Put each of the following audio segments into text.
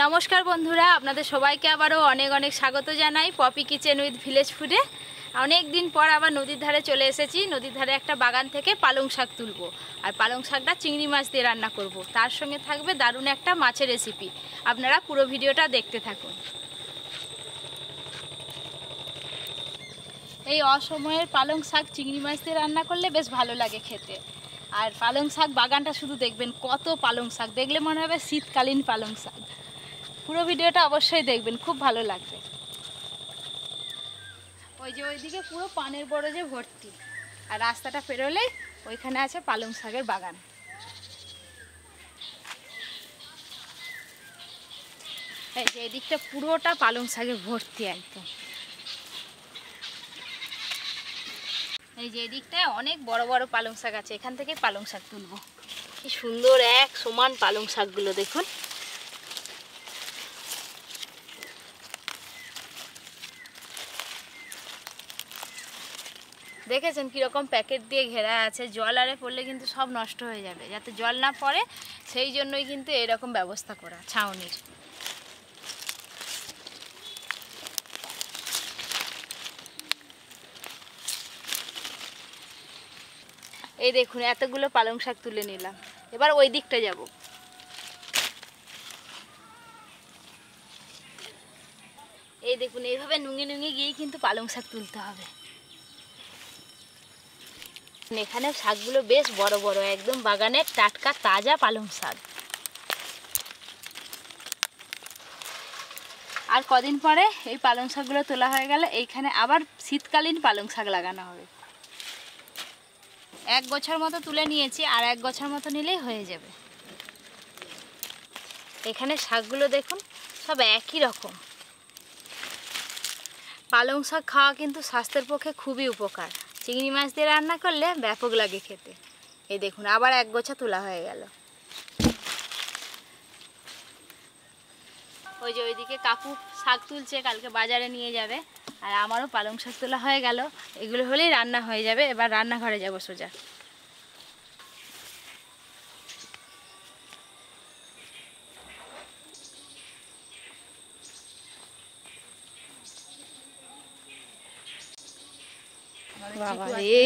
নমস্কার বন্ধুরা, আপনাদের সবাইকে আবারও অনেক অনেক স্বাগত জানাই পপি কিচেন উইথ ভিলেজ ফুডে। অনেক দিন পর আবার নদীর ধারে চলে এসেছি। নদীর ধারে একটা বাগান থেকে পালং শাক তুলবো, আর পালং শাকটা চিংড়ি মাছ দিয়ে রান্না করব। তার সঙ্গে থাকবে দারুণ একটা মাছের রেসিপি। আপনারা পুরো ভিডিওটা দেখতে থাকুন। এই অসময়ের পালং শাক চিংড়ি মাছ দিয়ে রান্না করলে বেশ ভালো লাগে খেতে। আর পালং শাক বাগানটা শুধু দেখবেন, কত পালং শাক, দেখলে মনে হবে শীতকালীন পালং শাক। পুরো ভিডিওটা অবশ্যই দেখবেন, খুব ভালো লাগবে। ওই যে ওইদিকে পুরো পানের বরজে ভর্তি, আর রাস্তাটা পেরোলেই ওইখানে আছে পালং শাকের বাগান। এই যে এদিকটা পুরোটা পালং শাকে ভর্তি একদম। এই যে এদিকটায় অনেক বড় বড় পালং শাক আছে, এখান থেকে পালং শাক তুলবো। কি সুন্দর এক সমান পালং শাকগুলো দেখুন। দেখেছেন কীরকম প্যাকেট দিয়ে ঘেরা আছে, জল আরে পড়লে কিন্তু সব নষ্ট হয়ে যাবে। যাতে জল না পড়ে সেই জন্যই কিন্তু এরকম ব্যবস্থা করা ছাউনির। এই দেখুন এতগুলো পালং শাক তুলে নিলাম। এবার ওই দিকটা যাব। এই দেখুন এইভাবে নুঙে নুঙে গিয়েই কিন্তু পালং শাক তুলতে হবে। এখানে শাকগুলো বেশ বড় বড়, একদম বাগানের টাটকা তাজা পালং শাক। আর কদিন পরে এই পালং শাকগুলো তোলা হয়ে গেলে এইখানে আবার শীতকালীন পালং শাক লাগানো হবে। এক গোছার মতো তুলে নিয়েছি, আর এক গোছার মতো নিলেই হয়ে যাবে। এখানে শাকগুলো দেখুন সব একই রকম। পালং শাক খাওয়া কিন্তু স্বাস্থ্যের পক্ষে খুবই উপকার। চিংড়ি মাছ দিয়ে রান্না করলে ব্যাপক লাগে খেতে। এই দেখুন আবার এক গোছা তোলা হয়ে গেল। ওই যে ওইদিকে কাকু শাক তুলছে, কালকে বাজারে নিয়ে যাবে। আর আমারও পালং শাক তোলা হয়ে গেল। এগুলো হলেই রান্না হয়ে যাবে। এবার রান্নাঘরে যাব সোজা। বাবা রে,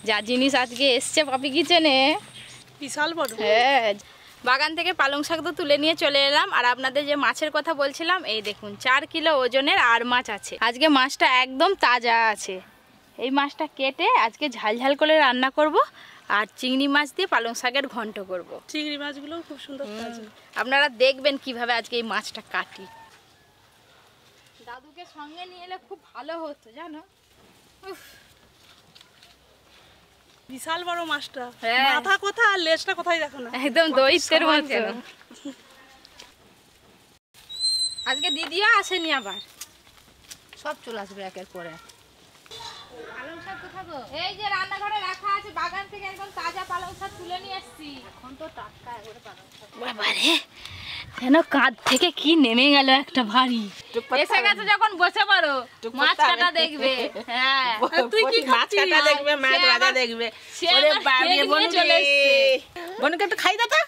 যা জিনিস আজকে এসছে পপি কিচেনে, বিশাল বড়। হ্যাঁ, বাগান থেকে পালং শাক তো তুলে নিয়ে চলে এলাম। আর আপনাদের যে মাছের কথা বলছিলাম, এই দেখুন 4 কিলো ওজনের আর মাছ আছে। আজকে মাছটা একদম তাজা আছে। এই মাছটা কেটে আজকে ঝালঝাল করে রান্না করব, আর চিংড়ি মাছ দিয়ে পালং শাকের ঘন্ট করব। চিংড়ি মাছগুলো খুব সুন্দর তাজা। আপনারা দেখবেন কিভাবে আজকে এই মাছটা কাটি। দাদুকে সঙ্গে নিয়ে এলে খুব ভালো হতো জানো। বিশাল বড় মাছটা, মাথা কোথায় আর লেজটা কোথায় দেখো না, একদম দইতের মতো। আজকে দিদিও আসেনি, আবার সব চলে আসবে একের পরে। পালং শাক কোথায় গো? এই যে রান্নাঘরে রাখা আছে, বাগান থেকে একদম তাজা পালং শাক তুলে নিয়ে এসেছি। এখন তো টাটকা একবারে পালং শাক। বাবারে, যেন কাঁধ থেকে কি নেমে গেল একটা ভারী। এসে গেছে যখন বসে পড়ো, মাছ কাটা দেখবে। হ্যাঁ, তুই কি মাছ কাটা দেখবে, মাছ ভাজা দেখবে। ওরে বাবা, বনু চলে এসেছে। বনুকে একটু খাই দাও।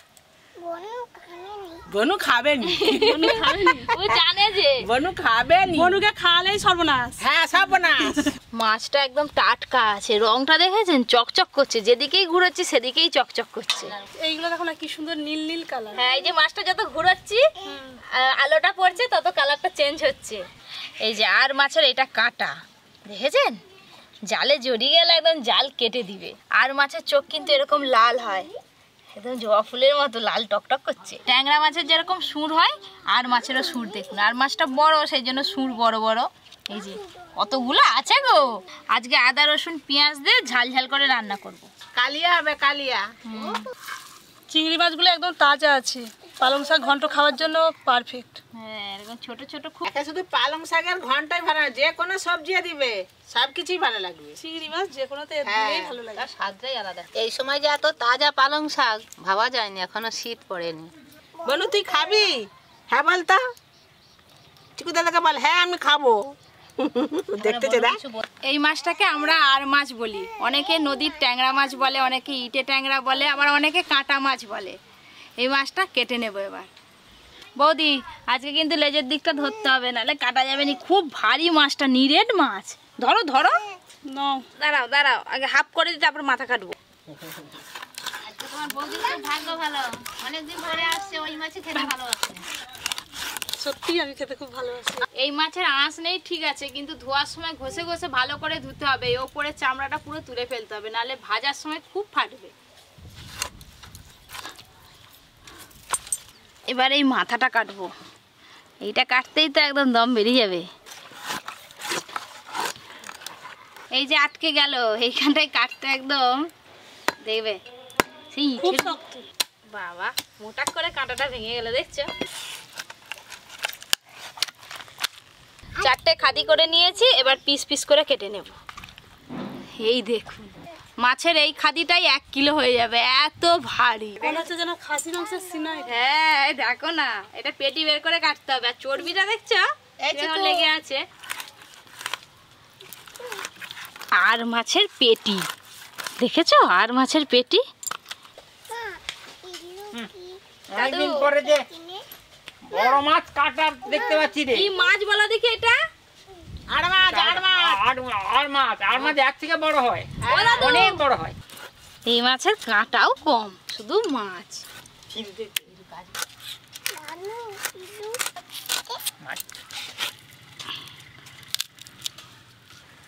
বনু খাবে নি, বনু খাবে নি। ও জানে যে বনু খাবে নি। বনুকে খাওয়ালেই সর্বনাশ। হ্যাঁ, সর্বনাশ। মাছটা একদম টাটকা আছে, রংটা দেখেছেন চকচক করছে। যেদিকেই ঘুরোচ্ছি সেদিকেই চকচক করছে। এইগুলো দেখো না কি সুন্দর নীল নীল কালার। হ্যাঁ, এই যে মাছটা যত ঘুরাচ্ছি আলোটা পড়ছে তত কালারটা চেঞ্জ হচ্ছে। এই যে আর মাছের এটা কাটা দেখেছেন, জালে জড়িয়ে গেলে একদম জাল কেটে দিবে। আর মাছের চোখ কিন্তু এরকম লাল হয়, একদম জবা ফুলের মতো লাল টকটক করছে। ট্যাংরা মাছের যেরকম সুর হয়, আর মাছেরও সুর দেখুন। আর মাছটা বড়, সেই জন্য সুর বড় বড়। এই যে কতগুলো আছে গো। আজকে আদা রসুন পেঁয়াজ দিয়ে ঝাল ঝাল করে রান্না করব। কালিয়া হবে, কালিয়া। চিংড়ি মাছগুলো একদম তাজা আছে, পালং শাক ঘন্ট খাওয়ার জন্য পারফেক্ট। হ্যাঁ, এরকম ছোট ছোট খুব। শুধু পালং শাকের ঘন্টাই ভালো, যে কোনো সবজি দিবে সবকিছুই ভালো লাগবে। চিংড়ি মাছ যে কোনোতে দিলেই ভালো লাগে, তার স্বাদটাই আলাদা। এই সময় যে এত তাজা পালং শাক ভাবা যায়নি, এখনো শীত পড়েনি। বনু তুই খাবি? হ্যাঁ বলতা, চিকু দাদাকে বল হ্যাঁ আমি খাবো। দেখতেছে না। এই মাছটাকে আমরা আর মাছ বলি, অনেকে নদীর ট্যাংরা মাছ বলে, অনেকে ইটে ট্যাংরা বলে, আবার অনেকে কাঁটা মাছ বলে। এই মাছটা কেটে নেব এবার। বৌদি আজকে কিন্তু লেজের দিকটা ধরতে হবে, নাহলে কাটা যাবে না। খুব ভারী মাছটা, নিরেট মাছ। ধরো ধরো, দাঁড়াও দাঁড়াও, আগে হাফ করে দিই, তারপর মাথা কাটবো। তোমার বৌদির খুব ভাগ্য ভালো, অনেকদিন পরে আসছে, ওই মাছই খেতে ভালোবাসে। সত্যি আমি খেতে খুব ভালোবাসি। এই মাছের আঁশ নেই ঠিক আছে, কিন্তু ধোয়ার সময় ঘষে ঘষে ভালো করে ধুতে হবে। এই ওপরের চামড়াটা পুরো তুলে ফেলতে হবে, নাহলে ভাজার সময় খুব ফাটবে। এবার এই মাথাটা কাটবো, এইটা কাটতেই তো একদম দম বেরিয়ে যাবে। এই যে আটকে গেল, এইখানটায় কাটতে একদম দেখবে সেই বাবা মোটা করে কাঁটাটা ভেঙে গেল, দেখছো? চারটে খাদি করে নিয়েছি, এবার পিস পিস করে কেটে নেব। এই দেখুন মাছের এই খাদিটাই 1 কিলো হয়ে যাবে, এত ভারী। মনে হচ্ছে যেন খাসি মাংসের সিনাই। হ্যাঁ দেখো না, এটা পেটি বের করে কাটতে হবে। আর চর্বিটা দেখছো লেগে আছে। আর মাছের পেটি দেখেছো? আর মাছের পেটি অনেকদিন পরে যে বড় মাছ কাটা দেখতে পাচ্ছি রে। কি মাছ বলো দেখি এটা? আর মাছ এর থেকে বড় হয়, অনেক বড় হয়। এই মাছের কাঁটাও কম, শুধু মাছ।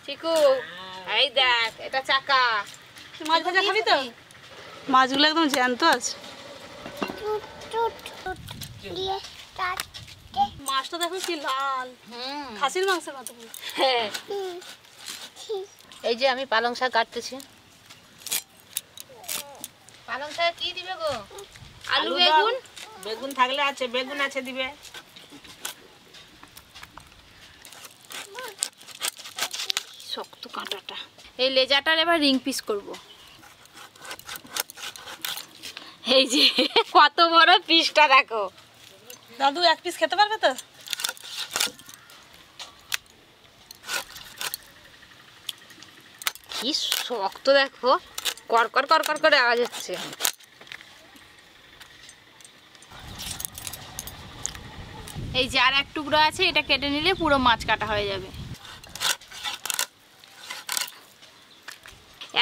চিকু এই দেখ, এটা চাকা। মাছ ভাজা খাবি তো? মাছগুলো একদম জ্যান্ত আছে। মাছটা দেখো কি লাল, খাসির মাংসের মতো। হ্যাঁ এই যে আমি পালং শাক কাটতেছি। পালং শাক কি দিবে গো? আলু বেগুন। বেগুন থাকলে আছে, বেগুন আছে দিবে। শক্ত কাঁটাটা। এই লেজাটার এবার রিং পিস করব। এই যে কত বড় পিসটা দেখো। দাদু 1 পিস খেতে পারবে তো? কি শক্ত দেখো, করকর করকর করে আওয়াজ হচ্ছে। এই যে আর এক টুকরো আছে, এটা কেটে নিলে পুরো মাছ কাটা হয়ে যাবে।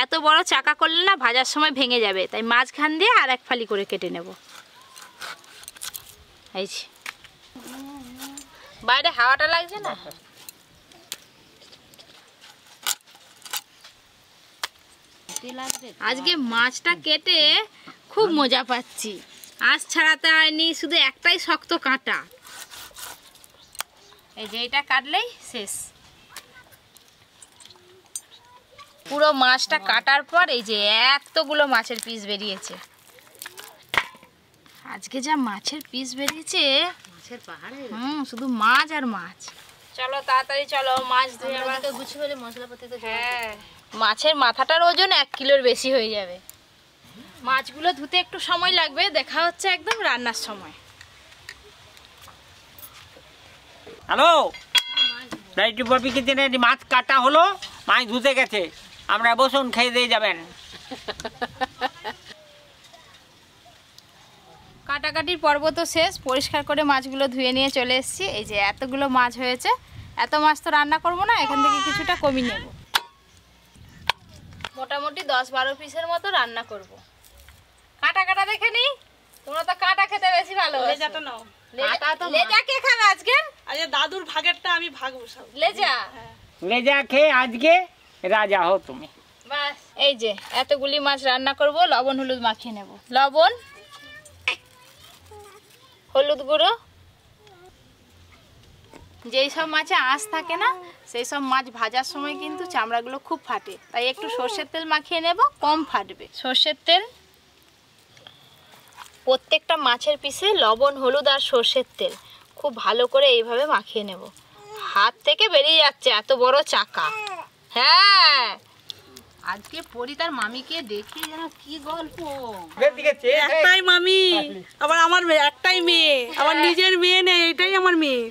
এত বড় চাকা করলে না ভাজার সময় ভেঙে যাবে, তাই মাঝখান দিয়ে আর এক ফালি করে কেটে নেব। এই যে বাইরে হাওয়াটা লাগছে না। আজকে মাছটা কেটে খুব মজা পাচ্ছি। আঁশ ছাড়াতে হয়নি, শুধু একটাই শক্ত কাঁটা। এই যে এটা কাটলেই শেষ। পুরো মাছটা কাটার পর এই যে এতগুলো মাছের পিস বেরিয়েছে। আজকে যা মাছের পিস বেরিয়েছে, মাছের পাহাড়ে। শুধু মাছ আর মাছ। চলো তাড়াতাড়ি চলো, মাছ ধুয়ে গুছিয়ে ফেলে মশলাপাতি তো। হ্যাঁ, মাছের মাথাটার ওজন 1 কিলোর বেশি হয়ে যাবে। মাছগুলো ধুতে একটু সময় লাগবে, দেখা হচ্ছে একদম রান্নার সময়। হ্যালো, রাইটি পপি কিচেনে মাছ কাটা হলো, মাছ ধুতে গেছে। আমরা বসুন, খেয়ে দিয়ে যাবেন। কাটাকাটির পর্ব তো শেষ, পরিষ্কার করে মাছগুলো ধুয়ে নিয়ে চলে এসেছি। এই যে এতগুলো মাছ হয়েছে, এত মাছ তো রান্না করব না, এখান থেকে কিছুটা কমিয়ে নেব। মোটামুটি 10-12 পিসের মতো রান্না করব। কাটা কাটা দেখে নি, তোমরা তো কাটা খেতে বেশি ভালো। লেজাটা নাও। লেজা কে খাবে আজকে? আজকে দাদুর ভাগেরটা আমি ভাগ বসাবো। লেজা? লেজা খেয়ে আজকে রাজা হও তুমি। বাস এই যে এতগুলি মাছ রান্না করব। লবণ হলুদ মাখিয়ে নেব। লবণ, হলুদ গুঁড়ো। যেই সব মাছে আঁশ থাকে না, সেই সব মাছ ভাজার সময় কিন্তু চামড়াগুলো খুব ফাটে, তাই একটু সর্ষের তেল মাখিয়ে নেব, কম ফাটবে। সর্ষের তেল প্রত্যেকটা মাছের পিসে, লবণ হলুদ আর সর্ষের তেল খুব ভালো করে এইভাবে মাখিয়ে নেব। হাত থেকে বেরিয়ে যাচ্ছে এত বড় চাকা। হ্যাঁ, আজকে পরি তার মামিকে দেখি যেন কি গল্প। একটাই মামি, আবার আমার একটাই মেয়ে, আমার নিজের মেয়ে নেই, এটাই আমার মেয়ে।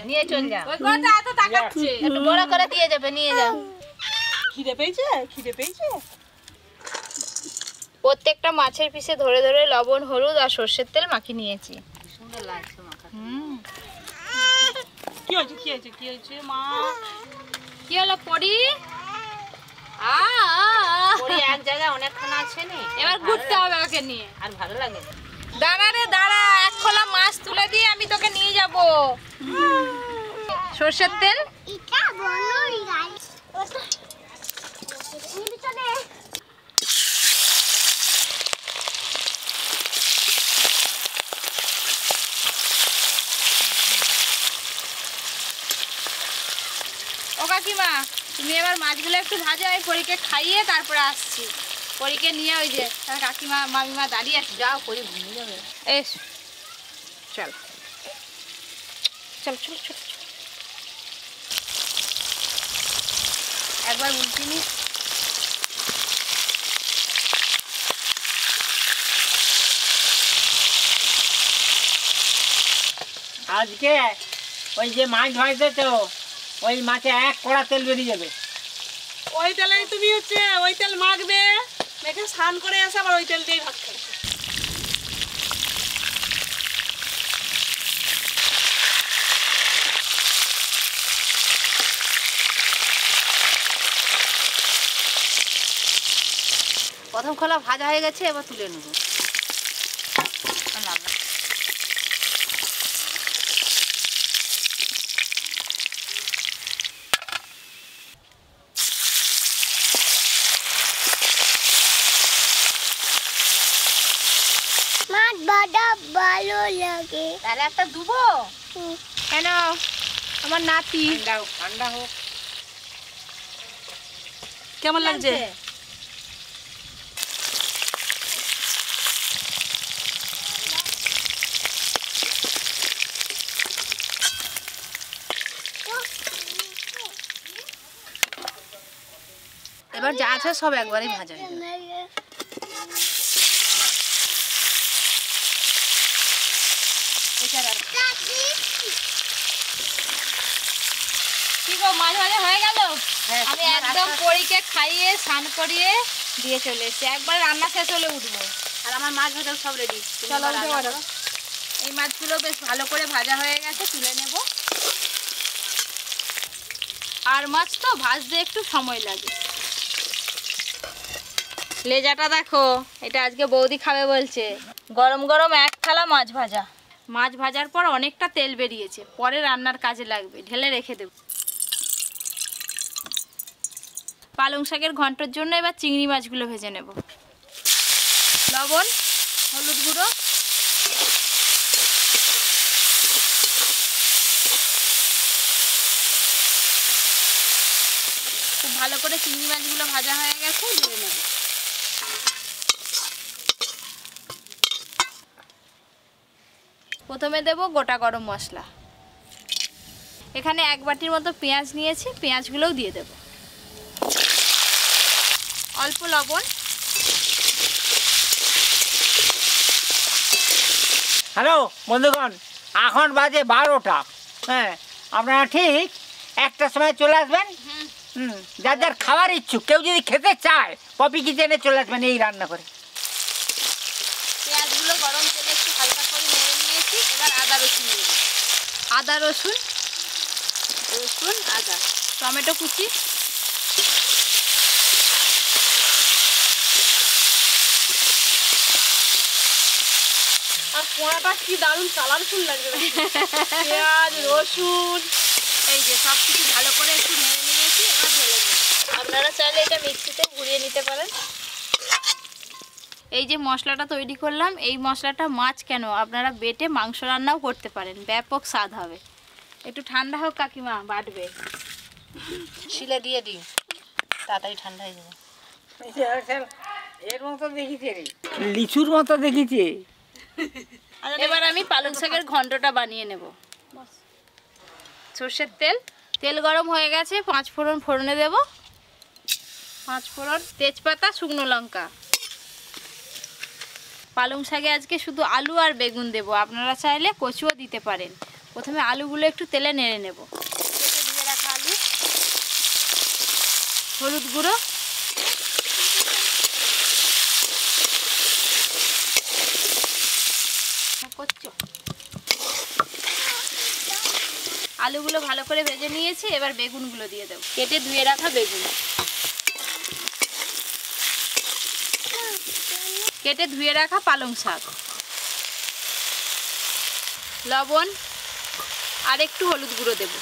নিয়ে চল যা। ওই কথা এত তাকাচ্ছে। একটু বড় করে দিয়ে যাবে, নিয়ে যাও। খিদে পেয়েছে, খিদে পেয়েছে। প্রত্যেকটা মাছের পিসে ধরে ধরে লবণ হলুদ আর সর্ষের তেল মাখিয়ে নিয়েছি। সুন্দর লাগছে মাখা। কি হয়েছে মা? কি হলো পরি? ওই এক জায়গায় অনেকক্ষণ আছে নি, এবার ঘুরতে হবে ওকে নিয়ে। আর ভালো লাগে না। দাঁড়া রে দাঁড়া, এক খোলা মাছ তুলে দিয়ে আমি তোকে নিয়ে যাব। সরষের তেল, ও কাকিমা তুমি এবার মাছগুলো একটু ভাজো, আমি পরীকে খাইয়ে তারপরে আসছি। পরীকে নিয়ে ওই যে তার কাকিমা মামিমা দাঁড়িয়ে আছে, যাও করে ঘুমিয়ে যাবে। এস চল চল চল চল, একবার উল্টি নি। আজকে ওই যে মাছ ভাজতে তো ওই মাছে এক কড়া তেল বেরিয়ে যাবে। ওই তেলে তুমি হচ্ছে ওই তেল মাখবে, মেখে স্নান করে এসে আবার ওই তেল দিয়েই ভাত খাবে। প্রথম খোলা ভাজা হয়ে গেছে, এবার তুলে নেবো। মাছ ভাজা ভালো লাগে। তাহলে একটা দুবো কেন আমার নাতি? ঠান্ডা হোক। কেমন লাগছে? এবার যা আছে সব একবারই ভাজা হয়ে যাবে। কি গো মাছ ভাজা হয়ে গেল? হ্যাঁ, আমি একদম পরীকে খাইয়ে স্নান করিয়ে দিয়ে চলে এসেছি, একবার রান্না শেষ হলে উঠবো। আর আমার মাছ ভাজা সব রেডি। চলো উঠে পড়ো। এই মাছগুলো বেশ ভালো করে ভাজা হয়ে গেছে, তুলে নেব। আর মাছ তো ভাজতে একটু সময় লাগে। লেজাটা দেখো, এটা আজকে বৌদি খাবে বলছে। গরম গরম এক থালা মাছ ভাজা। মাছ ভাজার পর অনেকটা তেল বেরিয়েছে, পরে রান্নার কাজে লাগবে, ঢেলে রেখে দেব। পালং শাকের ঘন্টর জন্য এবার চিংড়ি মাছগুলো ভেজে নেব। লবণ, হলুদ গুঁড়ো, খুব ভালো করে চিংড়ি মাছগুলো ভাজা হয়ে গেছে, ধুয়ে নেব। প্রথমে দেব গোটা গরম মশলা। এখানে এক বাটির মতো পেঁয়াজ নিয়েছি, পেঁয়াজগুলোও দিয়ে দেব। অল্প লবণ। হ্যালো বন্ধুগণ, এখন বাজে 12টা। হ্যাঁ, আপনারা ঠিক একটার সময় চলে আসবেন। যার যার খাবার ইচ্ছুক কেউ যদি খেতে চায় পপি কিচেনে চলে আসবেন এই রান্না করে। পেঁয়াজগুলো গরম তেলে একটু হালকা করে নেড়ে নিয়েছি, এবার আদা রসুন দিয়ে দেব। আদা রসুন, রসুন আদা, টমেটো কুচি, আর পোড়াটা কি দারুণ কালারফুল লাগবে। পেঁয়াজ, রসুন, এই যে সব কিছু ভালো করে একটু নেড়ে নিয়েছি, এবার ঢেলে নেব। আপনারা চাইলে এটা মিক্সিতে ঘুরিয়ে নিতে পারেন। এই যে মশলাটা তৈরি করলাম, এই মশলাটা মাছ কেন আপনারা বেটে মাংস রান্নাও করতে পারেন, ব্যাপক স্বাদ হবে। একটু ঠান্ডা হোক কাকিমা, বাটবে। শিলে দিয়ে দিই, তাড়াতাড়ি ঠান্ডা হয়ে যাবে। এর মতো দেখিছে রে, লিচুর মতো দেখিছে। এবার আমি পালং শাকের ঘন্টটা বানিয়ে নেব। সর্ষের তেল, তেল গরম হয়ে গেছে, 5 ফোড়ন ফোড়নে দেব। 5 ফোড়ন, তেজপাতা, শুকনো লঙ্কা। পালং শাকে আজকে শুধু আলু আর বেগুন দেব, আপনারা চাইলে কচুও দিতে পারেন। প্রথমে আলুগুলো একটু তেলে নেড়ে নেব। কেটে ধুয়ে রাখা আলু, হলুদ গুঁড়ো, আলুগুলো ভালো করে ভেজে নিয়েছি, এবার বেগুনগুলো দিয়ে দেবো। কেটে ধুয়ে রাখা বেগুন, কেটে ধুয়ে রাখা পালং শাক, লবণ আর একটু হলুদ গুঁড়ো দেব।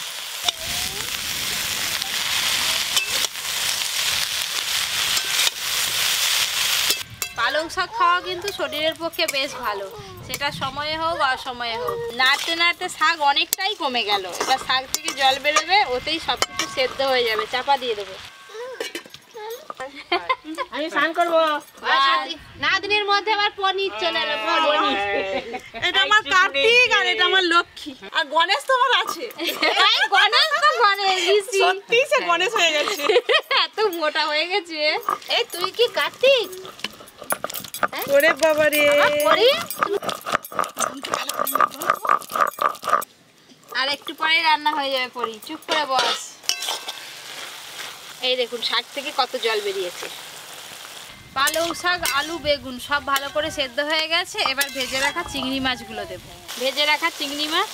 পালং শাক খাওয়া কিন্তু শরীরের পক্ষে বেশ ভালো, সেটা সময়ে হোক অসময়ে হোক। নাড়তে নাড়তে শাক অনেকটাই কমে গেল, এবার শাক থেকে জল বেরোবে, ওতেই সব কিছু সেদ্ধ হয়ে যাবে। চাপা দিয়ে দেবো। আমি স্নান করবো। না দিনের মধ্যে আবার পনির চলে এলো। এটা আমার কার্তিক আর এটা আমার লক্ষ্মী, আর গণেশ তো আমার আছে। গণেশ তো গণেশ, সত্যি সে গণেশ হয়ে গেছে, এত মোটা হয়ে গেছে। এই তুই কি কার্তিক? ওরে বাবা রে। আর একটু পরে রান্না হয়ে যাবে পরি, চুপ করে বস। এই দেখুন শাক থেকে কত জল বেরিয়েছে। পালং শাক, আলু, বেগুন সব ভালো করে সেদ্ধ হয়ে গেছে, এবার ভেজে রাখা চিংড়ি মাছগুলো দেবো। ভেজে রাখা চিংড়ি মাছ,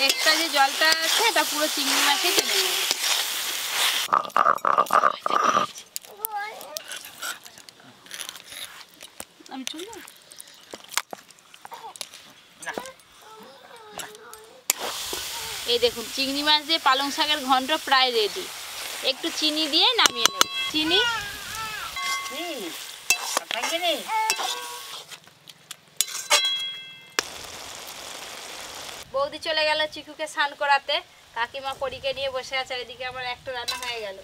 এক্সট্রা যে জলটা আছে এটা পুরো চিংড়ি মাছে চলে যাবে। আমি চলবো। এই দেখুন চিংড়ি মাছ দিয়ে পালং শাকের ঘন্ট প্রায় রেডি। একটু চিনি দিয়ে নামিয়ে নেব। চিনি বৌদি চলে গেল চিকুকে স্নান করাতে, কাকিমা পরীকে নিয়ে বসে আছে। এদিকে আমার একটা রান্না হয়ে গেল।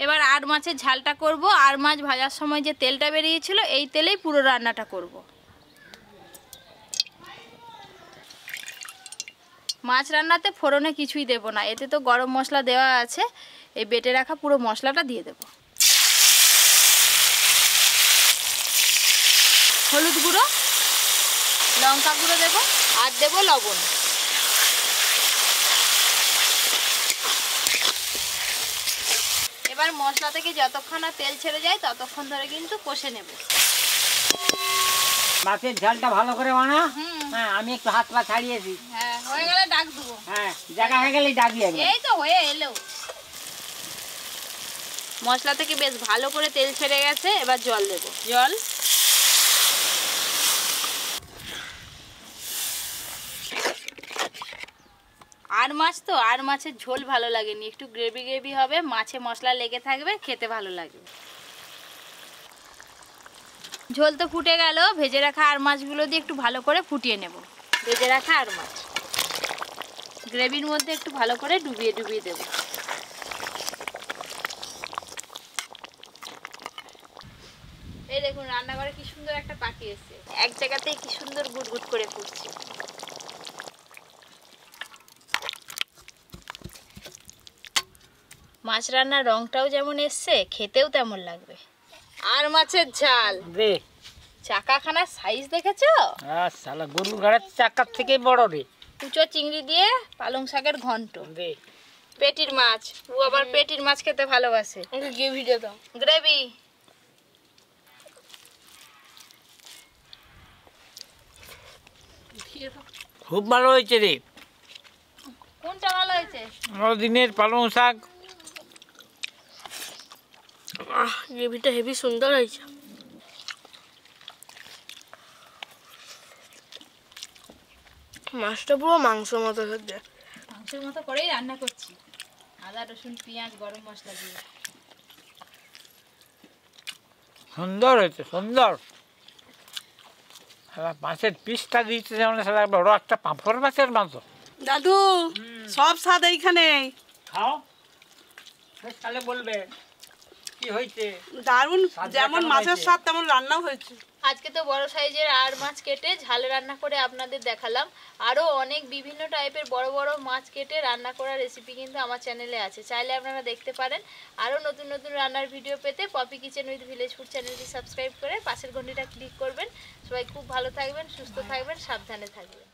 এবার আর মাছের ঝালটা করব। আর মাছ ভাজার সময় যে তেলটা বেরিয়েছিল এই তেলেই পুরো রান্নাটা করব। মাছ রান্নাতে ফোড়নে কিছুই দেব না, এতে তো গরম মশলা দেওয়া আছে। এই বেটে রাখা পুরো মশলাটা দিয়ে দেব। হলুদ গুঁড়ো, লঙ্কা গুঁড়ো দেব, আর দেব লবণ। এবার মশলা থেকে যতক্ষণ না তেল ছেড়ে যায় ততক্ষণ ধরে কিন্তু কষে নেব। মাছের ঝালটা ভালো করে বানা। হ্যাঁ, আমি একটু হাত পা ছাড়িয়েছি। হ্যাঁ, হয়ে গেলে ডাক দেবো। হ্যাঁ, জায়গা হয়ে গেলেই ডাকবি একবার। এই তো হয়ে এলো। মশলা থেকে বেশ ভালো করে তেল ছেড়ে গেছে, এবার জল দেব। জল, আর মাছ তো, আর মাছের ঝোল ভালো লাগেনি, একটু গ্রেভি গ্রেভি হবে, মাছে মশলা লেগে থাকবে, খেতে ভালো লাগবে। ঝোল তো ফুটে গেল, ভেজে রাখা আর মাছগুলো দিয়ে একটু ভালো করে ফুটিয়ে নেব। ভেজে রাখা আর মাছ গ্রেভির মধ্যে একটু ভালো করে ডুবিয়ে ডুবিয়ে দেব। এই দেখুন রান্নাঘরে কি সুন্দর একটা পাখি এসেছে, এক জায়গাতেই কি সুন্দর গুটগুট করে ফুটছে। মাছ রান্নার রংটাও যেমন এসছে, খেতেও তেমন লাগবে। আর মাছের ঝাল রে, চাকাখানার সাইজ দেখেছো? শালা গরুর গাড়ির চাকার থেকে বড় রে। কুচো চিংড়ি দিয়ে পালং শাকের ঘন্ট। রে, পেটির মাছ, ও আবার পেটির মাছ খেতে ভালোবাসে। গ্রেভিটা দাও। গ্রেভি, খুব ভালো হয়েছে রে। কোনটা ভালো হয়েছে? আমার দিনের পালং শাক। গ্রেভিটা হেভি সুন্দর হয়েছে। মাছটা পুরো মাংস মতো হচ্ছে। মাংসের মতো করেই রান্না করছি, আদা রসুন পেঁয়াজ গরম মশলা দিয়ে। সুন্দর হয়েছে, সুন্দর। মাছের পিসটা দিয়েছে যেমন সেটা বড় একটা পাঁপড় মাছের মাংস। দাদু সব স্বাদ এইখানে। খাও, তাহলে বলবে কি হয়েছে। দারুণ, যেমন মাছের স্বাদ তেমন রান্নাও হয়েছে। আজকে তো বড় সাইজের আর মাছ কেটে ঝাল রান্না করে আপনাদের দেখালাম। আরও অনেক বিভিন্ন টাইপের বড় বড় মাছ কেটে রান্না করার রেসিপি কিন্তু আমার চ্যানেলে আছে, চাইলে আপনারা দেখতে পারেন। আরও নতুন নতুন রান্নার ভিডিও পেতে Poppy kitchen with village food চ্যানেলটি সাবস্ক্রাইব করে পাশের ঘন্টিটা ক্লিক করবেন। সবাই খুব ভালো থাকবেন, সুস্থ থাকবেন, সাবধানে থাকবেন।